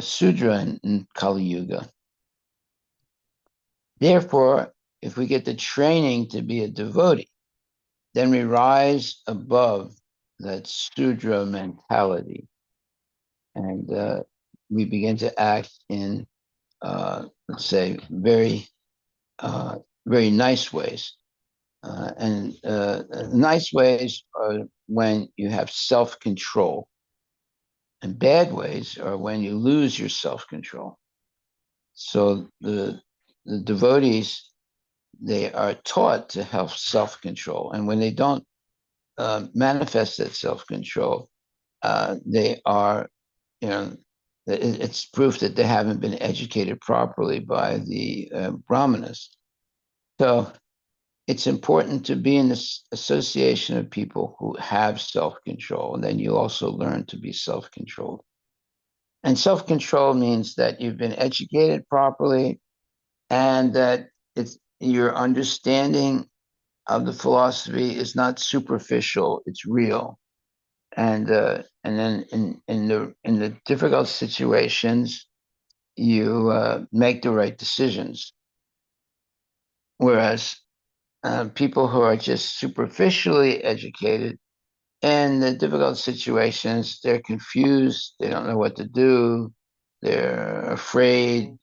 Sudra in Kali Yuga. Therefore, if we get the training to be a devotee, then we rise above that Sudra mentality, and we begin to act in, let's say, very, very nice ways. And nice ways are when you have self-control, and bad ways are when you lose your self-control. So the devotees, they are taught to have self-control, and when they don't manifest that self-control, they are, it's proof that they haven't been educated properly by the brahmanas. So it's important to be in this association of people who have self-control, and then you also learn to be self-controlled. And self-control means that you've been educated properly, and that your understanding of the philosophy is not superficial; it's real. And then in the difficult situations, you make the right decisions. Whereas people who are just superficially educated in the difficult situations, they're confused, they don't know what to do, they're afraid,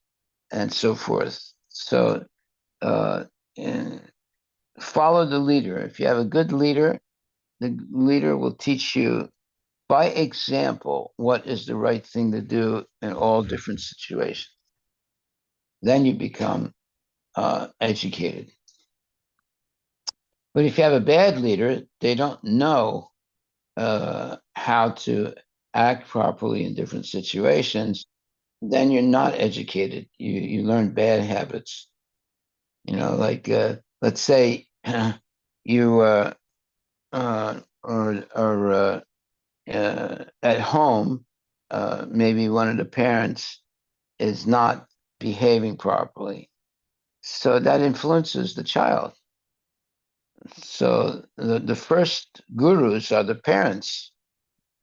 and so forth. So, uh, follow the leader. If you have a good leader, the leader will teach you by example what is the right thing to do in all different situations. Then you become educated. But if you have a bad leader, they don't know how to act properly in different situations. Then you're not educated. You learn bad habits. Like let's say you are at home. Maybe one of the parents is not behaving properly, so that influences the child. So the first gurus are the parents.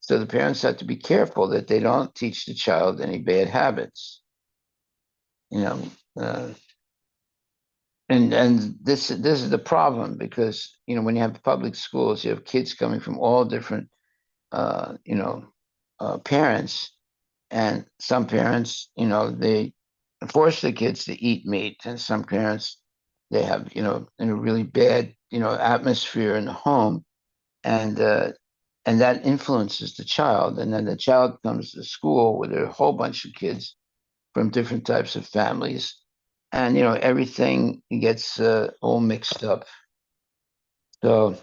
So the parents have to be careful that they don't teach the child any bad habits. You know, uh, and this is the problem, because when you have public schools, you have kids coming from all different parents, and some parents they force the kids to eat meat, and some parents they have in a really bad atmosphere in the home, and that influences the child, and then the child comes to school with a whole bunch of kids from different types of families, and everything gets all mixed up. So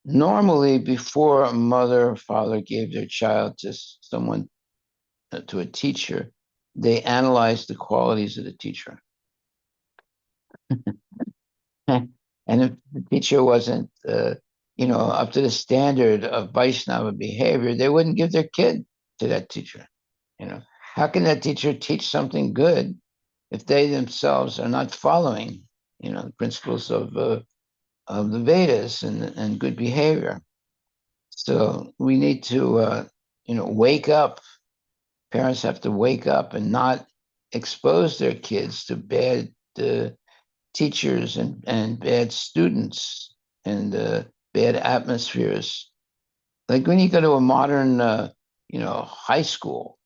normally, before a mother or father gave their child to someone, to a teacher, they analyze the qualities of the teacher. And if the teacher wasn't up to the standard of Vaishnava behavior, they wouldn't give their kid to that teacher. How can that teacher teach something good if they themselves are not following the principles of the Vedas and good behavior? So we need to wake up. Parents have to wake up and not expose their kids to bad teachers and bad students and bad atmospheres. Like when you go to a modern high school,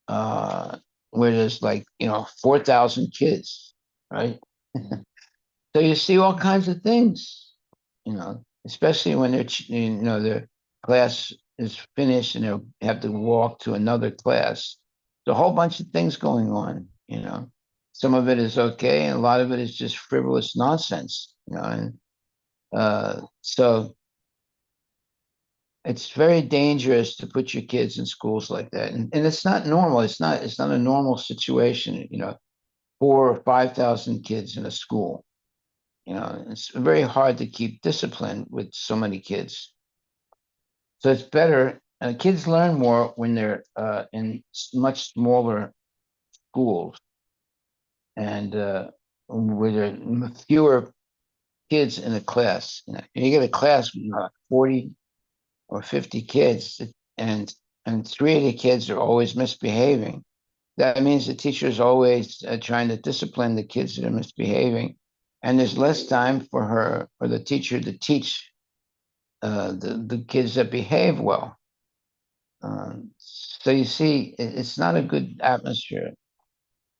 uh, where there's like 4,000 kids, right? So you see all kinds of things, especially when their class is finished and they have to walk to another class. There's a whole bunch of things going on. Some of it is okay, and a lot of it is just frivolous nonsense. And so it's very dangerous to put your kids in schools like that, and it's not normal. It's not a normal situation. 4 or 5,000 kids in a school. It's very hard to keep discipline with so many kids. So it's better. Kids learn more when they're in much smaller schools, and where there are fewer kids in a class. You get a class with 40 or 50 kids, and 3 of the kids are always misbehaving. That means the teacher is always trying to discipline the kids that are misbehaving, and there's less time for the teacher to teach the kids that behave well. So you see, it's not a good atmosphere.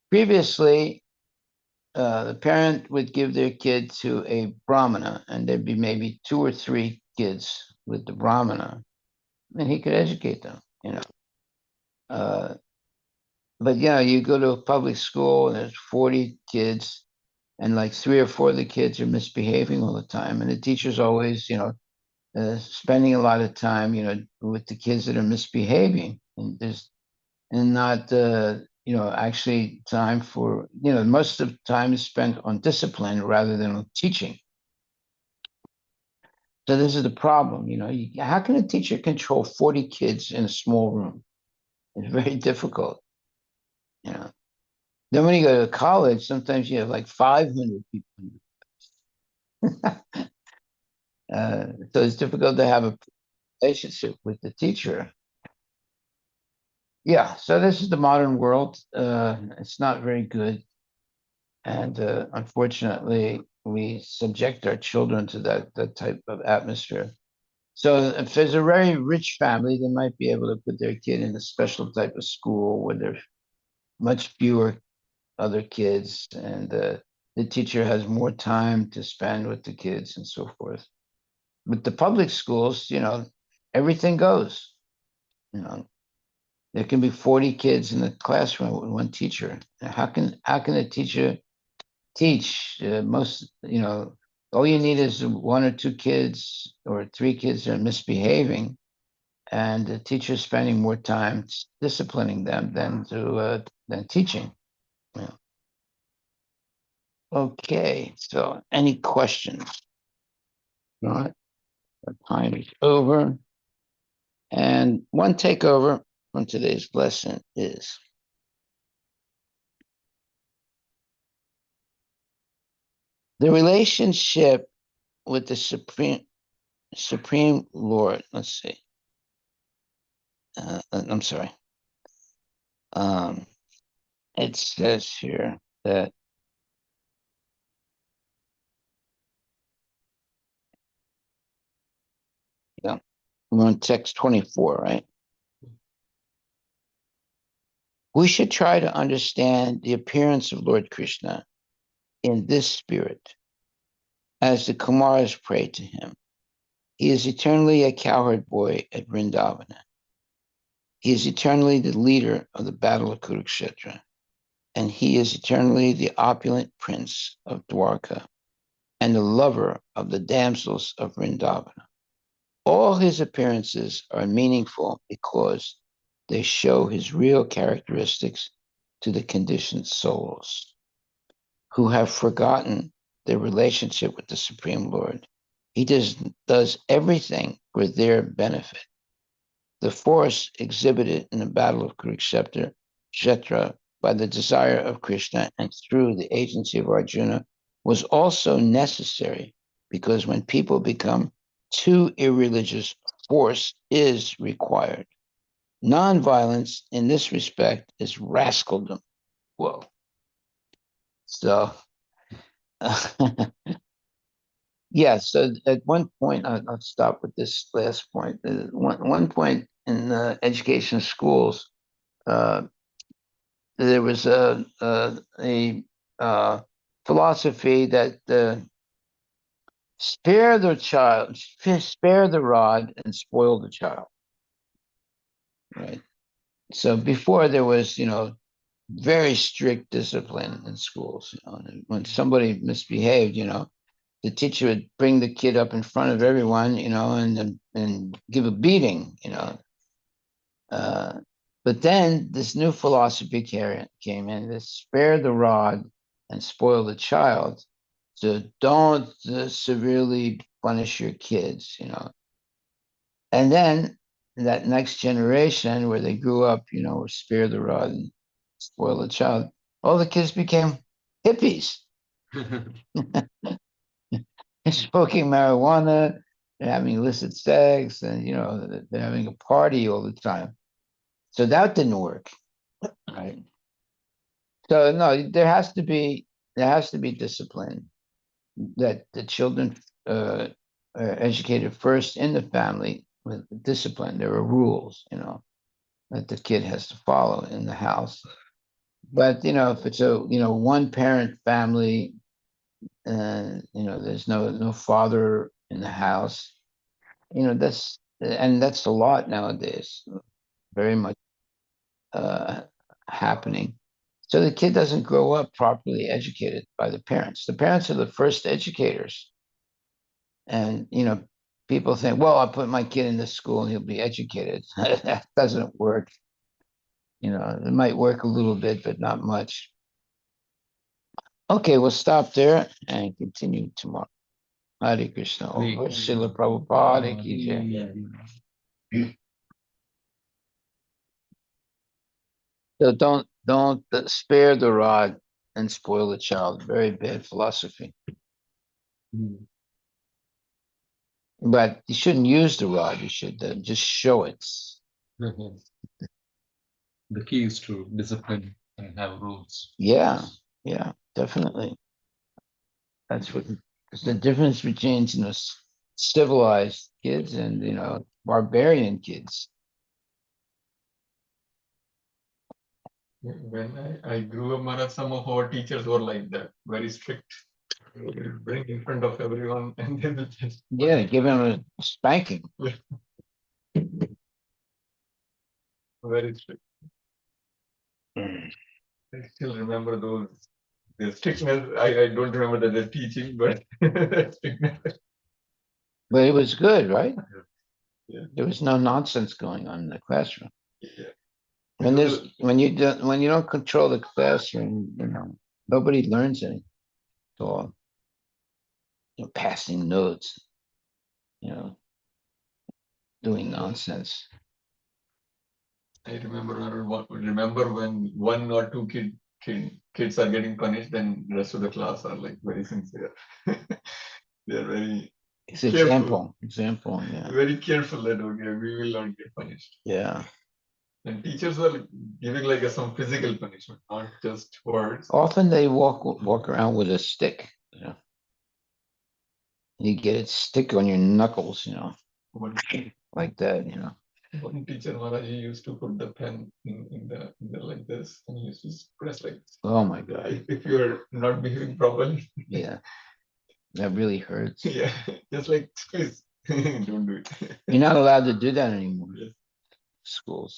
Previously, the parent would give their kid to a brahmana, and there'd be maybe 2 or 3 kids with the brahmana, and he could educate them. Uh, but you go to a public school and there's 40 kids, and like 3 or 4 of the kids are misbehaving all the time, and the teacher's always, spending a lot of time, with the kids that are misbehaving, and not, actually time for, most of the time is spent on discipline rather than on teaching. So this is the problem. How can a teacher control 40 kids in a small room? It's very difficult. Then when you go to college, sometimes you have like 500 people. So it's difficult to have a relationship with the teacher. Yeah, so this is the modern world. It's not very good. And unfortunately, we subject our children to that type of atmosphere. So if there's a very rich family, they might be able to put their kid in a special type of school where there's much fewer other kids, and the teacher has more time to spend with the kids and so forth. With the public schools, everything goes. You know, there can be 40 kids in the classroom with one teacher. How can a teacher teach? All you need is one or two kids or three kids that are misbehaving, and the teacher's spending more time disciplining them than teaching. Yeah. Okay, so any questions? Not. Our time is over. And one takeover from today's lesson is the relationship with the Supreme Lord. Let's see. I'm sorry. Um, it says here that we're on text 24, right? We should try to understand the appearance of Lord Krishna in this spirit as the Kumaras pray to him. He is eternally a cowherd boy at Vrindavana. He is eternally the leader of the battle of Kurukshetra, and he is eternally the opulent prince of Dwarka and the lover of the damsels of Vrindavana. All his appearances are meaningful because they show his real characteristics to the conditioned souls who have forgotten their relationship with the Supreme Lord. He does everything for their benefit. The force exhibited in the battle of Kurukshetra by the desire of Krishna and through the agency of Arjuna was also necessary because when people become too irreligious, force is required. Nonviolence in this respect is rascaldom. Whoa. So, yeah, so at one point, I'll stop with this last point. One point in education schools, uh, there was a philosophy that spare the rod and spoil the child. Right. So before there was, very strict discipline in schools. And when somebody misbehaved, the teacher would bring the kid up in front of everyone, and give a beating. Uh, but then this new philosophy came in: this spare the rod and spoil the child. So don't severely punish your kids. And then that next generation where they grew up, spare the rod and spoil the child, all the kids became hippies. Smoking marijuana, they're having illicit sex, and they're having a party all the time. So that didn't work, right? So no, there has to be discipline, that the children are educated first in the family with discipline. There are rules, that the kid has to follow in the house. But if it's a one parent family, there's no father in the house, that's a lot nowadays, very much uh, happening. So the kid doesn't grow up properly educated by the parents. The parents are the first educators. And, people think, well, I'll put my kid in this school and he'll be educated. That doesn't work. It might work a little bit, but not much. Okay, we'll stop there and continue tomorrow. Hare Krishna. Oh, Srila Prabhupada ki jai. So don't spare the rod and spoil the child. Very bad philosophy. But you shouldn't use the rod. You should just show it. The key is to discipline and have rules. Yeah, yeah, definitely. That's what, it's the difference between, civilized kids and, barbarian kids. When I grew up, Maharaj, some of our teachers were like that, very strict. They will bring in front of everyone and they will just Yeah, give him a spanking. very strict. I still remember those. The strictness, I don't remember that they're teaching, but strictness. But it was good, right? Yeah. There was no nonsense going on in the classroom. Yeah. When you don't control the classroom, nobody learns anything at all. Passing notes, doing nonsense. I remember when one or two kids are getting punished, then the rest of the class are like very sincere. They're very It's careful. example, yeah. Very careful that okay, we will not get punished. Yeah. And teachers were giving like some physical punishment, not just words. Often they walk around with a stick, You get it stick on your knuckles, One, like that, one teacher Maharaj, he used to put the pen in the like this, and he used to press like this. Oh my God. If you're not behaving properly, Yeah. That really hurts. yeah, just like squeeze. Don't do it. You're not allowed to do that anymore. Yes. Schools.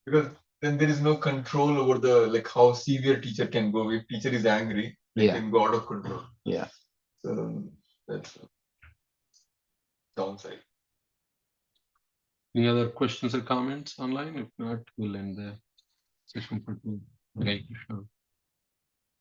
Because then there is no control over the like how severe teacher can go. If teacher is angry, they Yeah. can go out of control. Yeah. So that's a downside. Any other questions or comments online? If not, we'll end the session for today. Okay, sure.